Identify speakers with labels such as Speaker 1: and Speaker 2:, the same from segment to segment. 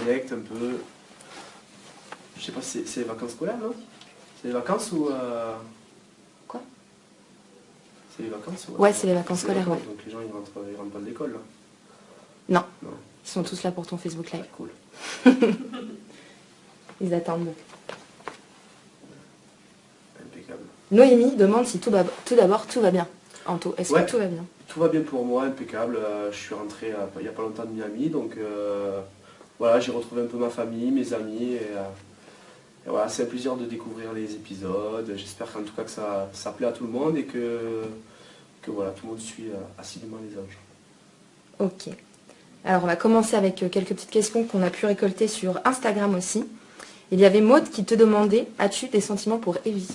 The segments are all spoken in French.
Speaker 1: déconnecte un peu. Je sais pas si c'est les vacances scolaires, non? C'est les vacances ou...
Speaker 2: Quoi?
Speaker 1: C'est les vacances ou...
Speaker 2: Ouais, c'est les vacances scolaires, ouais.
Speaker 1: Donc les gens ils rentrent pas de l'école là.
Speaker 2: Non,
Speaker 1: Non.
Speaker 2: ils sont tous là pour ton Facebook Live.
Speaker 1: Ah, cool.
Speaker 2: Ils attendent.
Speaker 1: Impeccable.
Speaker 2: Noémie demande si tout d'abord tout va bien. Anto, est-ce
Speaker 1: Ouais.
Speaker 2: que tout va bien?
Speaker 1: Tout va bien pour moi, impeccable. Je suis rentré il n'y a pas longtemps de Miami, donc voilà, j'ai retrouvé un peu ma famille, mes amis, et voilà, c'est un plaisir de découvrir les épisodes. J'espère qu'en tout cas que ça plaît à tout le monde et que voilà, tout le monde suit assidûment les anges.
Speaker 2: Ok. Alors on va commencer avec quelques petites questions qu'on a pu récolter sur Instagram aussi. Il y avait Maud qui te demandait, as-tu des sentiments pour Evie?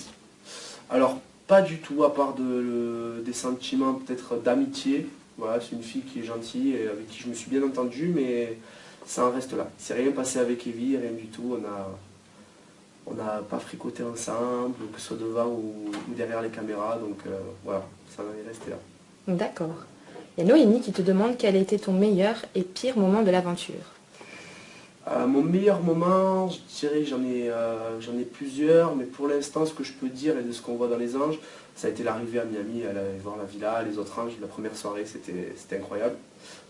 Speaker 1: Alors, pas du tout, à part des sentiments peut-être d'amitié. Voilà, c'est une fille qui est gentille et avec qui je me suis bien entendu, mais ça en reste là. Il s'est rien passé avec Evie, rien du tout. On n'a pas fricoté ensemble, que ce soit devant ou derrière les caméras, donc voilà, ça en est resté là.
Speaker 2: D'accord. Il y a Noémie qui te demande quel a été ton meilleur et pire moment de l'aventure.
Speaker 1: Mon meilleur moment, je dirais j'en ai plusieurs, mais pour l'instant ce que je peux dire et de ce qu'on voit dans les anges, ça a été l'arrivée à Miami, aller voir la villa, les autres anges, la première soirée c'était incroyable.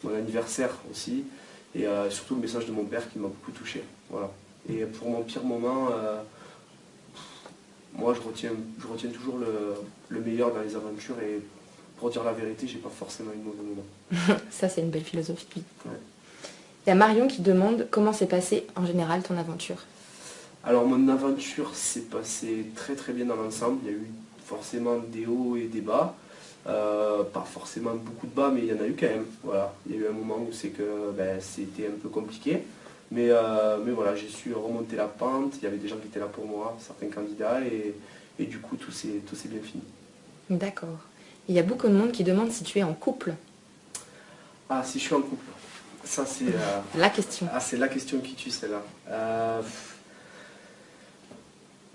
Speaker 1: Mon anniversaire aussi, et surtout le message de mon père qui m'a beaucoup touché. Voilà. Et pour mon pire moment, moi je retiens toujours le meilleur dans les aventures, et pour dire la vérité, j'ai pas forcément eu de mauvais moment.
Speaker 2: Ça, c'est une belle philosophie.
Speaker 1: Ouais.
Speaker 2: Il y a Marion qui demande comment s'est passée en général ton aventure.
Speaker 1: Alors mon aventure s'est passée très très bien dans l'ensemble. Il y a eu forcément des hauts et des bas. Pas forcément beaucoup de bas, mais il y en a eu quand même. Voilà. Il y a eu un moment où c'était un peu compliqué. Mais voilà, j'ai su remonter la pente. Il y avait des gens qui étaient là pour moi, certains candidats, et du coup tout s'est bien fini.
Speaker 2: D'accord. Il y a beaucoup de monde qui demande si tu es en couple.
Speaker 1: Ah, si je suis en couple. Ça c'est
Speaker 2: La question.
Speaker 1: Ah, c'est la question qui tue celle-là.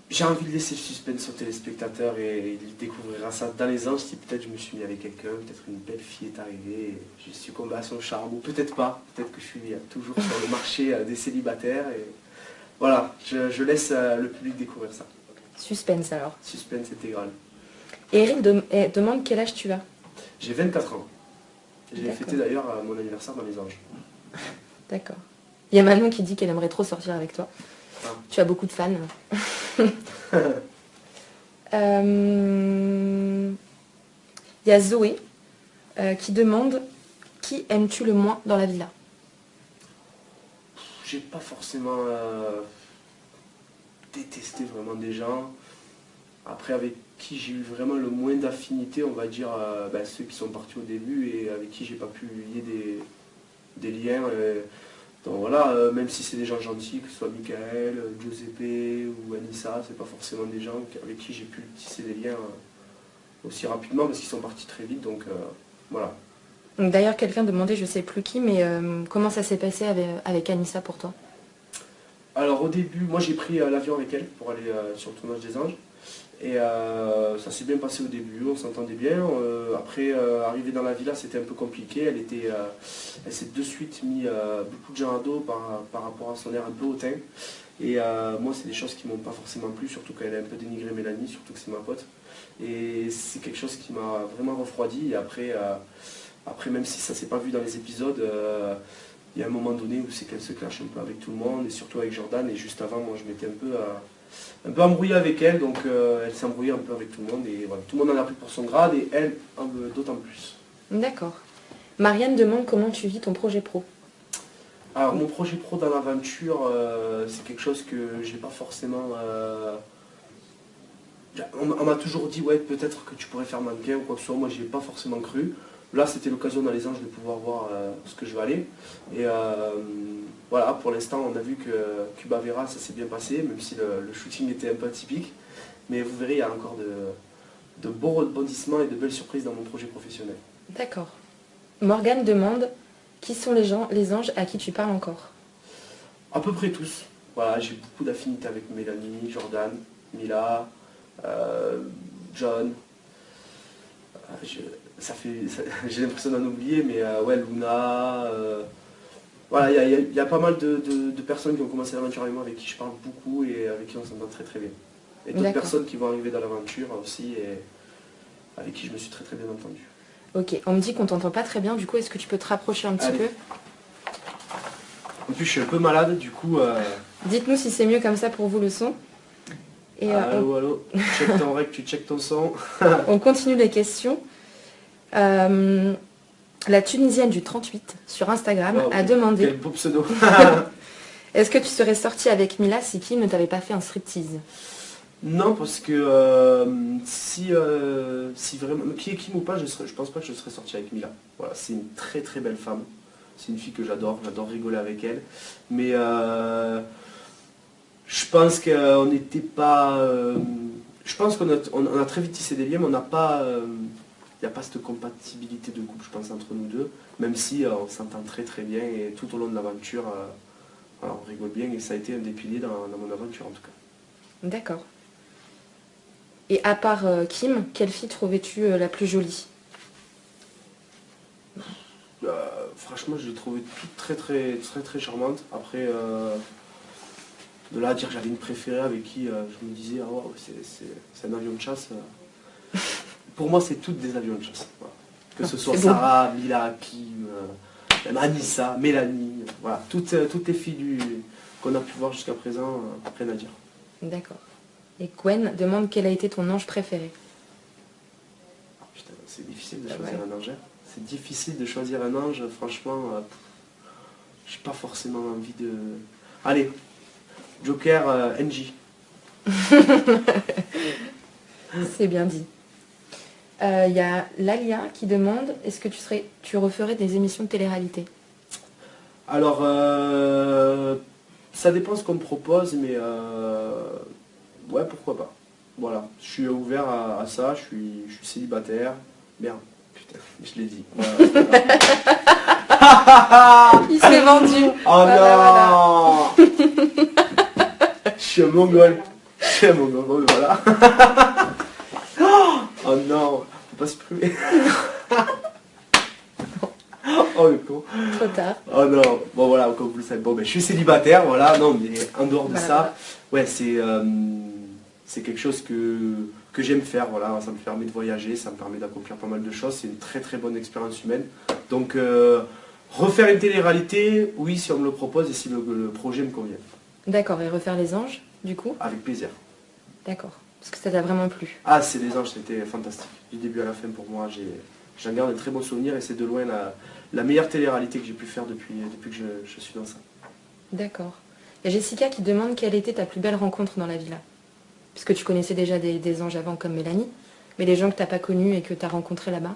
Speaker 1: J'ai envie de laisser le suspense au téléspectateur et il découvrira ça dans les anges si peut-être je me suis mis avec quelqu'un, peut-être une belle fille est arrivée, et j'ai succombé à son charme, ou peut-être pas, peut-être que je suis toujours sur le marché des célibataires. Et voilà, je laisse le public découvrir ça.
Speaker 2: Suspense alors.
Speaker 1: Suspense intégral.
Speaker 2: Et Eric demande quel âge tu as.
Speaker 1: J'ai 24 ans. J'ai
Speaker 2: D'accord.
Speaker 1: fêté d'ailleurs mon anniversaire dans les anges.
Speaker 2: D'accord. Il y a Manon qui dit qu'elle aimerait trop sortir avec toi.
Speaker 1: Ah.
Speaker 2: Tu as beaucoup de fans. Il y a Zoé qui demande qui aimes-tu le moins dans la villa?
Speaker 1: J'ai pas forcément détesté vraiment des gens. Après, avec qui j'ai eu vraiment le moins d'affinité, on va dire ceux qui sont partis au début et avec qui j'ai pas pu lier des liens. Donc voilà, même si c'est des gens gentils, que ce soit Michael, Giuseppe ou Anissa, c'est pas forcément des gens avec qui j'ai pu tisser des liens aussi rapidement parce qu'ils sont partis très vite, donc voilà.
Speaker 2: D'ailleurs, quelqu'un demandait, je sais plus qui, mais comment ça s'est passé avec Anissa pour toi?
Speaker 1: Alors au début, moi j'ai pris l'avion avec elle pour aller sur le tournage des Anges. Et ça s'est bien passé au début, on s'entendait bien. Après, arriver dans la villa, c'était un peu compliqué. Elle s'est de suite mis beaucoup de gens à dos par rapport à son air un peu hautain. Et moi, c'est des choses qui m'ont pas forcément plu, surtout qu'elle a un peu dénigré Mélanie, surtout que c'est ma pote. Et c'est quelque chose qui m'a vraiment refroidi. Et après, même si ça s'est pas vu dans les épisodes, il y a un moment donné où c'est qu'elle se clash un peu avec tout le monde, et surtout avec Jordan. Et juste avant, moi, je m'étais un peu embrouillé avec elle, donc elle s'est embrouillée un peu avec tout le monde, et voilà, tout le monde en a pris pour son grade, et elle d'autant plus.
Speaker 2: D'accord. Marianne demande comment tu vis ton projet pro.
Speaker 1: Alors mon projet pro dans l'aventure, c'est quelque chose que j'ai pas forcément... On m'a toujours dit, ouais, peut-être que tu pourrais faire mannequin ou quoi que ce soit, moi j'y ai pas forcément cru. Là c'était l'occasion dans les anges de pouvoir voir ce que je vais aller. Et voilà, pour l'instant on a vu que Cuba Vera ça s'est bien passé, même si le shooting était un peu atypique. Mais vous verrez, il y a encore de beaux rebondissements et de belles surprises dans mon projet professionnel.
Speaker 2: D'accord. Morgane demande qui sont les anges à qui tu parles encore.
Speaker 1: À peu près tous. Voilà, j'ai beaucoup d'affinités avec Mélanie, Jordan, Mila, John. J'ai l'impression d'en oublier, mais ouais, Luna, voilà, il y a pas mal de personnes qui ont commencé l'aventure avec moi, avec qui je parle beaucoup et avec qui on s'entend très très bien. Et d'autres
Speaker 2: D'accord.
Speaker 1: personnes qui vont arriver dans l'aventure aussi et avec qui je me suis très très bien entendu.
Speaker 2: Ok, on me dit qu'on t'entend pas très bien, du coup, est-ce que tu peux te rapprocher un petit
Speaker 1: Allez.
Speaker 2: peu?
Speaker 1: En plus, je suis un peu malade, du coup...
Speaker 2: Dites-nous si c'est mieux comme ça pour vous le son. Et
Speaker 1: Allô, allô, tu check ton rec, tu check ton son.
Speaker 2: on continue les questions. La Tunisienne du 38 sur Instagram
Speaker 1: Wow,
Speaker 2: a demandé
Speaker 1: quel beau pseudo.
Speaker 2: est-ce que tu serais sortie avec Mila si Kim ne t'avait pas fait un striptease?
Speaker 1: Non, parce que si vraiment... Qui est Kim ou pas, je pense pas que je serais sorti avec Mila. Voilà, c'est une très très belle femme. C'est une fille que j'adore rigoler avec elle. Mais je pense qu'on n'était pas... je pense on a très vite tissé des liens, mais on n'a pas... Il n'y a pas cette compatibilité de couple, je pense, entre nous deux. Même si on s'entend très très bien et tout au long de l'aventure, voilà, on rigole bien et ça a été un des piliers dans mon aventure en tout cas.
Speaker 2: D'accord. Et à part Kim, quelle fille trouvais-tu la plus jolie?
Speaker 1: Franchement, je l'ai trouvée toute très très très très charmante. Après, de là à dire que j'avais une préférée avec qui je me disais, ah wow, c'est un avion de chasse. Pour moi, c'est toutes des avions de chasse. Voilà. Que ce soit
Speaker 2: c'est beau.
Speaker 1: Sarah, Mila, Kim, même Anissa, Mélanie, voilà, toutes les filles qu'on a pu voir jusqu'à présent, rien à dire.
Speaker 2: D'accord. Et Gwen demande quel a été ton ange préféré.
Speaker 1: Ah, putain, c'est difficile de
Speaker 2: Bah
Speaker 1: choisir
Speaker 2: ouais.
Speaker 1: un ange. Hein. C'est difficile de choisir un ange, franchement, j'ai pas forcément envie de... Allez, Joker, NJ.
Speaker 2: C'est bien dit. Il y a Lalia qui demande est-ce que tu referais des émissions de télé-réalité?
Speaker 1: Alors, ça dépend ce qu'on me propose, mais ouais, pourquoi pas. Voilà, je suis ouvert à ça, je suis célibataire. Merde, putain, je l'ai dit. Voilà, c'est pas grave.
Speaker 2: Il s'est vendu.
Speaker 1: Oh
Speaker 2: Voilà,
Speaker 1: non. Je suis un mongol. Je suis un mongol, voilà. Oh non, faut pas se priver. Oh le con.
Speaker 2: Trop tard.
Speaker 1: Oh non, bon voilà, comme vous le savez, bon ben je suis célibataire, voilà, non mais en dehors de
Speaker 2: Voilà,
Speaker 1: ça, ouais c'est quelque chose que j'aime faire, voilà, ça me permet de voyager, ça me permet d'accomplir pas mal de choses, c'est une très très bonne expérience humaine. Donc refaire une télé-réalité, oui si on me le propose et si le projet me convient.
Speaker 2: D'accord, et refaire les anges, du coup?
Speaker 1: Avec plaisir.
Speaker 2: D'accord. Parce que ça t'a vraiment plu.
Speaker 1: Ah c'est les anges, c'était fantastique. Du début à la fin pour moi, j'en garde un très bon souvenir et c'est de loin la meilleure télé-réalité que j'ai pu faire depuis que je suis dans ça.
Speaker 2: D'accord. Il y a Jessica qui demande quelle était ta plus belle rencontre dans la villa. Puisque tu connaissais déjà des anges avant comme Mélanie, mais les gens que tu n'as pas connus et que tu as rencontrés là-bas.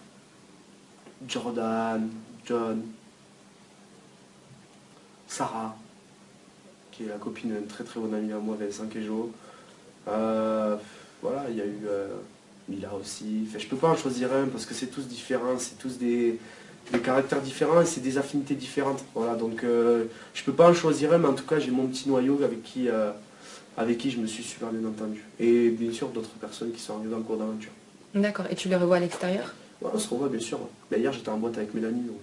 Speaker 1: Jordan, John, Sarah, qui est la copine d'une très très bonne amie à moi, Vincent Kejo. Voilà, il y a eu Mila aussi. Enfin, je peux pas en choisir un parce que c'est tous différents, c'est tous des caractères différents et c'est des affinités différentes. Voilà, donc je peux pas en choisir un, mais en tout cas j'ai mon petit noyau avec qui je me suis super bien entendu. Et bien sûr d'autres personnes qui sont arrivées dans le cours d'aventure.
Speaker 2: D'accord. Et tu les revois à l'extérieur?
Speaker 1: Ouais, on se revoit bien sûr. Bah, hier j'étais en boîte avec Mélanie, donc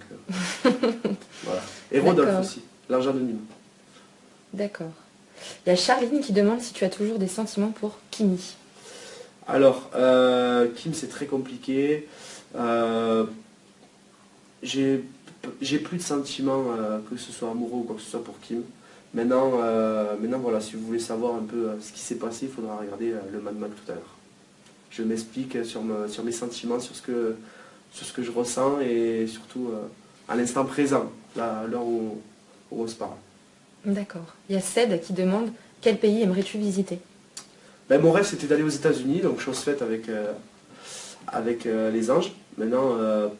Speaker 1: voilà. Et Rodolphe
Speaker 2: D'accord.
Speaker 1: aussi, l'ange anonyme.
Speaker 2: D'accord. Il y a Charline qui demande si tu as toujours des sentiments pour Kimi.
Speaker 1: Alors, Kim c'est très compliqué. J'ai plus de sentiments, que ce soit amoureux ou quoi que ce soit pour Kim. Maintenant voilà, si vous voulez savoir un peu ce qui s'est passé, il faudra regarder le Mad Max tout à l'heure. Je m'explique sur mes sentiments, sur ce que je ressens et surtout à l'instant présent, là, à l'heure où on se parle.
Speaker 2: D'accord. Il y a Ced qui demande quel pays aimerais-tu visiter?
Speaker 1: Ben, mon rêve c'était d'aller aux États-Unis, donc chose faite avec les anges. Maintenant,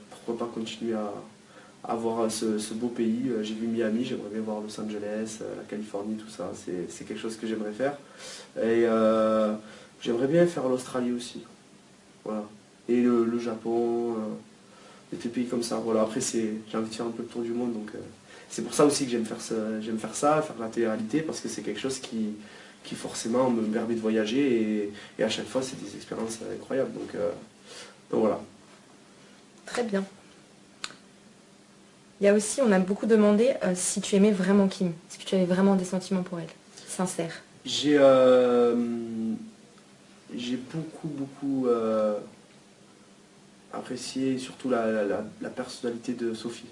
Speaker 1: pourquoi pas continuer à voir ce beau pays. J'ai vu Miami, j'aimerais bien voir Los Angeles, la Californie, tout ça. C'est quelque chose que j'aimerais faire. Et j'aimerais bien faire l'Australie aussi. Voilà. Et le Japon, des pays comme ça. Voilà. Après, j'ai envie de faire un peu le tour du monde, donc c'est pour ça aussi que j'aime faire ça, faire la télé-réalité, parce que c'est quelque chose qui forcément me permet de voyager et à chaque fois c'est des expériences incroyables. Donc voilà.
Speaker 2: Très bien. Il y a aussi, on a beaucoup demandé si tu aimais vraiment Kim, si tu avais vraiment des sentiments pour elle, sincères.
Speaker 1: J'ai beaucoup apprécié surtout la personnalité de Sophie,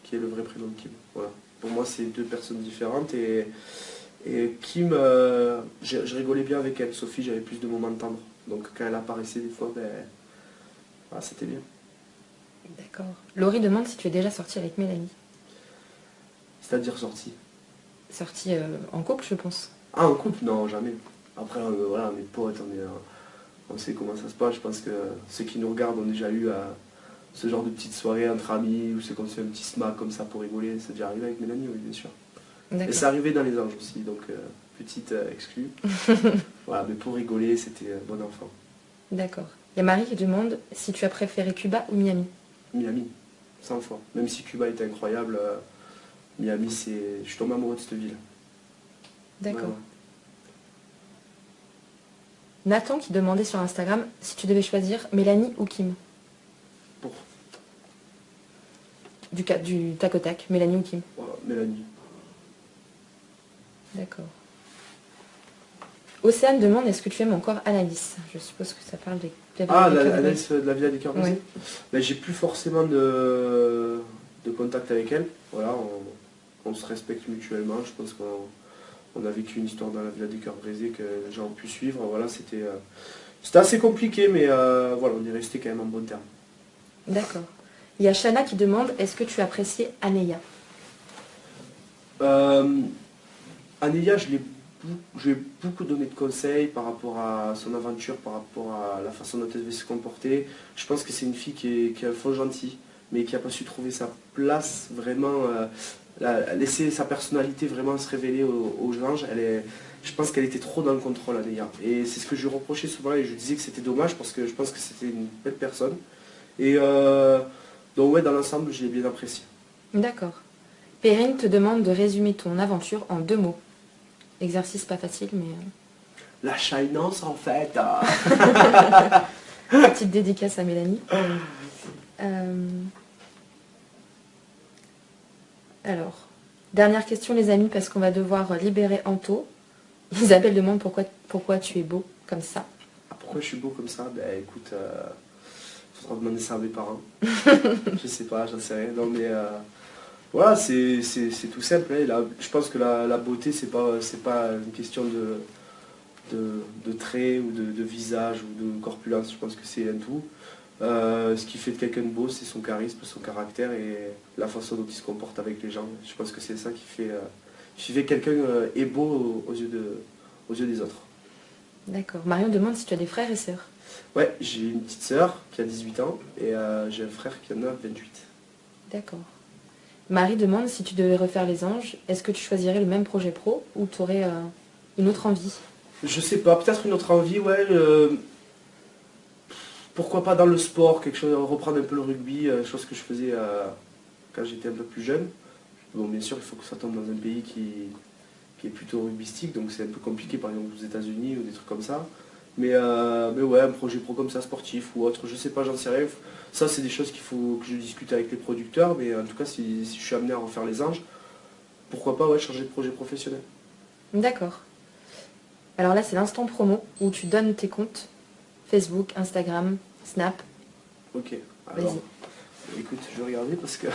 Speaker 1: qui est le vrai prénom de Kim. Voilà. Pour moi, c'est deux personnes différentes et Kim, je rigolais bien avec elle. Sophie, j'avais plus de moments tendres. Donc quand elle apparaissait des fois, ben, voilà, c'était bien.
Speaker 2: D'accord. Laurie demande si tu es déjà sortie avec Mélanie.
Speaker 1: C'est-à-dire sortie.
Speaker 2: Sortie en couple, je pense.
Speaker 1: Ah, en couple? Non, jamais. Après, voilà, mes potes, on sait comment ça se passe. Je pense que ceux qui nous regardent ont déjà eu ce genre de petite soirée entre amis, où c'est comme ça un petit smack comme ça pour rigoler. C'est déjà arrivé avec Mélanie, oui, bien sûr. Et c'est arrivé dans les anges aussi, donc petite exclue. Voilà, mais pour rigoler, c'était bon enfant.
Speaker 2: D'accord. Il y a Marie qui demande si tu as préféré Cuba ou Miami.
Speaker 1: Miami, 100 fois. Même si Cuba était incroyable, Miami, je suis tombé amoureux de cette ville.
Speaker 2: D'accord.
Speaker 1: Vraiment.
Speaker 2: Nathan qui demandait sur Instagram si tu devais choisir Mélanie ou Kim.
Speaker 1: Pour
Speaker 2: Du tac au tac, Mélanie ou Kim.
Speaker 1: voilà, Mélanie.
Speaker 2: D'accord. Océane demande est-ce que tu aimes encore Anaïs. Je suppose que ça parle de
Speaker 1: Ah, l'analyse de la Villa des Cœurs Brisés.
Speaker 2: Ouais.
Speaker 1: Ben, j'ai plus forcément de contact avec elle. Voilà, on se respecte mutuellement. Je pense qu'on a vécu une histoire dans la Villa des Cœurs Brisés que les gens ont pu suivre. Voilà, c'était assez compliqué, mais voilà, on est resté quand même en bon terme.
Speaker 2: D'accord. Il y a Shana qui demande est-ce que tu appréciais Anéa.
Speaker 1: Anélia, j'ai beaucoup donné de conseils par rapport à son aventure, par rapport à la façon dont elle devait se comporter. Je pense que c'est une fille qui est un faux gentil, mais qui n'a pas su trouver sa place, vraiment, laisser sa personnalité vraiment se révéler aux anges. Je pense qu'elle était trop dans le contrôle, Anélia. Et c'est ce que je lui reprochais souvent et je disais que c'était dommage parce que je pense que c'était une belle personne. Et donc ouais, dans l'ensemble, je l'ai bien apprécié.
Speaker 2: D'accord. Perrine te demande de résumer ton aventure en 2 mots. Exercice pas facile, mais...
Speaker 1: La shyness en fait.
Speaker 2: Petite dédicace à Mélanie. Alors, dernière question les amis, parce qu'on va devoir libérer Anto. Isabelle demande pourquoi tu es beau comme ça.
Speaker 1: Ah, pourquoi je suis beau comme ça? Ben écoute, faudra demander ça à mes parents. Je sais pas, j'en sais rien. Non mais voilà, c'est tout simple. Hein. Je pense que la beauté, c'est pas une question de traits ou de visage ou de corpulence. Je pense que c'est un tout. Ce qui fait de quelqu'un de beau, c'est son charisme, son caractère et la façon dont il se comporte avec les gens. Je pense que c'est ça qui fait que quelqu'un est beau aux yeux des autres.
Speaker 2: D'accord. Marion demande si tu as des frères et sœurs.
Speaker 1: Ouais, j'ai une petite sœur qui a 18 ans et j'ai un frère qui en a 28.
Speaker 2: D'accord. Marie demande si tu devais refaire les anges, est-ce que tu choisirais le même projet pro ou tu aurais une autre envie?
Speaker 1: Je sais pas, peut-être une autre envie, ouais. Pourquoi pas dans le sport, quelque chose, reprendre un peu le rugby, chose que je faisais quand j'étais un peu plus jeune. Bon, bien sûr, il faut que ça tombe dans un pays qui est plutôt rugbystique, donc c'est un peu compliqué, par exemple aux États-Unis ou des trucs comme ça. Mais ouais, un projet pro comme ça, sportif ou autre, je sais pas, j'en sais rien. Ça, c'est des choses qu'il faut que je discute avec les producteurs, mais en tout cas, si je suis amené à refaire les anges, pourquoi pas, ouais, changer de projet professionnel.
Speaker 2: D'accord. Alors là, c'est l'instant promo où tu donnes tes comptes Facebook, Instagram, Snap.
Speaker 1: Ok, alors,
Speaker 2: Vas-y.
Speaker 1: écoute, je vais regarder parce que...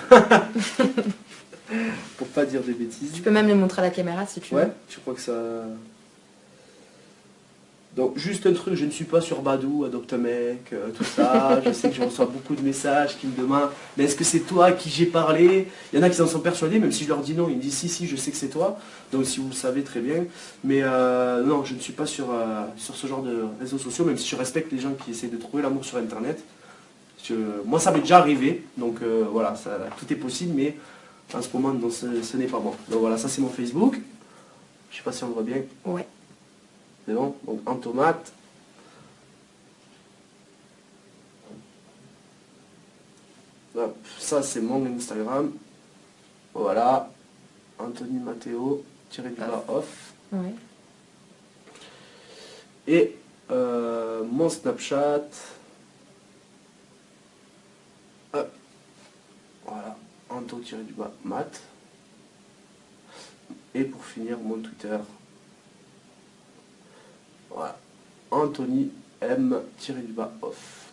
Speaker 1: pour pas dire des bêtises.
Speaker 2: Tu peux même les montrer à la caméra si tu veux.
Speaker 1: Ouais, je crois que ça... Donc juste un truc, je ne suis pas sur Badou, Adopte un mec, tout ça. Je sais que je reçois beaucoup de messages qui me demandent mais est-ce que c'est toi à qui j'ai parlé? Il y en a qui en sont persuadés, même si je leur dis non, ils me disent si, je sais que c'est toi. Donc si vous le savez très bien. Mais non, je ne suis pas sur ce genre de réseaux sociaux, même si je respecte les gens qui essaient de trouver l'amour sur Internet. Moi ça m'est déjà arrivé, donc voilà, tout est possible, mais en ce moment non, ce n'est pas bon. Donc voilà, ça c'est mon Facebook. Je sais pas si on le voit bien.
Speaker 2: Ouais.
Speaker 1: C'est bon, donc en tomate. Hop, ça c'est mon Instagram. Voilà. Anthony Matteo, tiré du bas off.
Speaker 2: Ouais.
Speaker 1: Et mon Snapchat. Hop. Voilà. Anto-mat. Et pour finir, mon Twitter, voilà, Anthony M-off.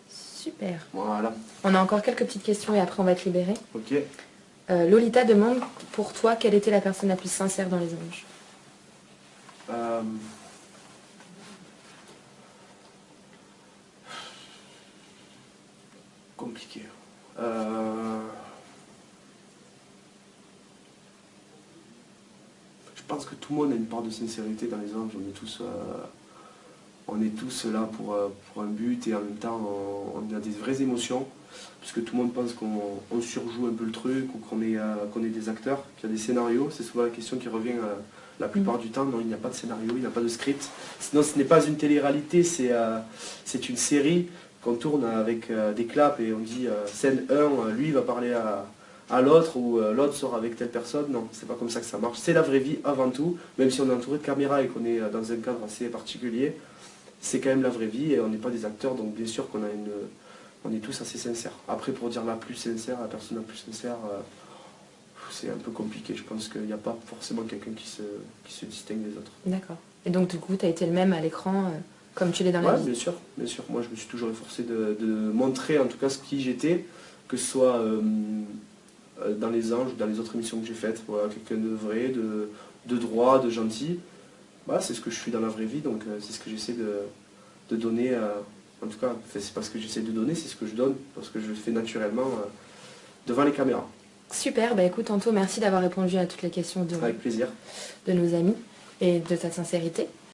Speaker 2: Super.
Speaker 1: Voilà.
Speaker 2: On a encore quelques petites questions et après on va te libérer.
Speaker 1: Ok.
Speaker 2: Lolita demande pour toi quelle était la personne la plus sincère dans les anges.
Speaker 1: Compliqué. Je pense que tout le monde a une part de sincérité dans les anges. On est tous là pour un but et en même temps on a des vraies émotions. Parce que tout le monde pense qu'on surjoue un peu le truc ou qu'on est des acteurs, qu'il y a des scénarios. C'est souvent la question qui revient la plupart du temps. Non, il n'y a pas de scénario, il n'y a pas de script. Sinon, ce n'est pas une télé-réalité, c'est une série qu'on tourne avec des claps et on dit scène 1, lui il va parler à l'autre ou l'autre sort avec telle personne. Non, c'est pas comme ça que ça marche. C'est la vraie vie avant tout, même si on est entouré de caméras et qu'on est dans un cadre assez particulier. C'est quand même la vraie vie et on n'est pas des acteurs, donc bien sûr on est tous assez sincères. Après, pour dire la plus sincère, la personne la plus sincère, c'est un peu compliqué. Je pense qu'il n'y a pas forcément quelqu'un qui se distingue des autres.
Speaker 2: D'accord. Et donc du coup, tu as été le même à l'écran comme tu l'es dans la vie.
Speaker 1: Bien sûr, bien sûr. Moi, je me suis toujours efforcé de montrer en tout cas qui j'étais, que ce soit dans les anges ou dans les autres émissions que j'ai faites. Voilà, quelqu'un de vrai, de droit, de gentil. Voilà, c'est ce que je suis dans la vraie vie, donc c'est ce que j'essaie de donner. En tout cas, c'est pas ce que j'essaie de donner, c'est ce que je donne, parce que je le fais naturellement devant les caméras.
Speaker 2: Super, bah écoute Anto, merci d'avoir répondu à toutes les questions
Speaker 1: Avec plaisir.
Speaker 2: de nos amis et de ta sincérité.